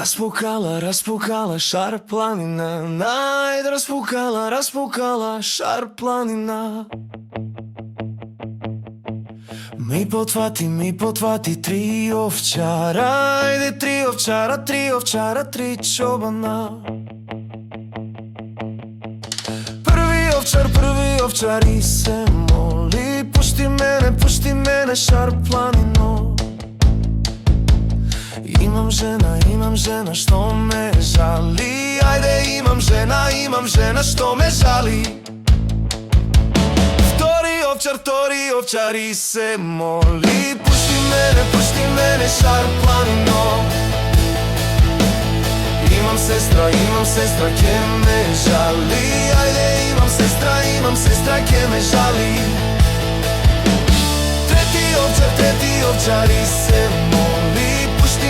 Raspukala šar planina, najd raspukala šar planina. Mi potvati tri ovčara, ajde tri ovčara, tri čobana. Prvi ovčari se moli, pušti mene šar planino. Imam žena što me žali, ajde imam žena što me žali. Tori ovčari se moli, pušti mene šar planino. Imam sestra ke me žali, ajde imam sestra ke me žali. Treti ovčari se moli, pušti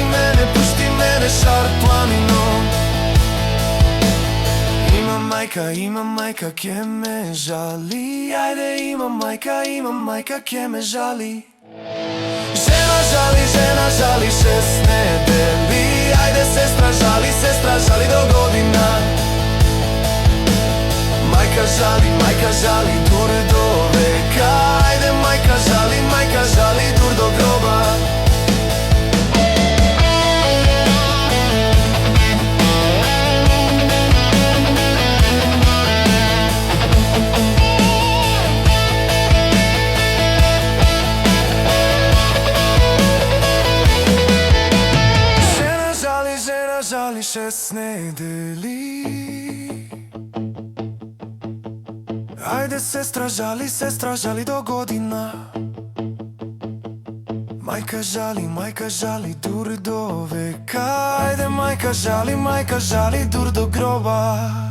mene šar planino. Imam majka ke me žali, ajde imam majka ke me žali. Žena žali 6 nedeli, ajde sestra žali do godina. Majka žali dur do veka, ajde majka žali dur do groba. Žali 6 nedeli, ajde sestra žali do godina. Majka žali dur do veka, ajde majka žali dur do groba.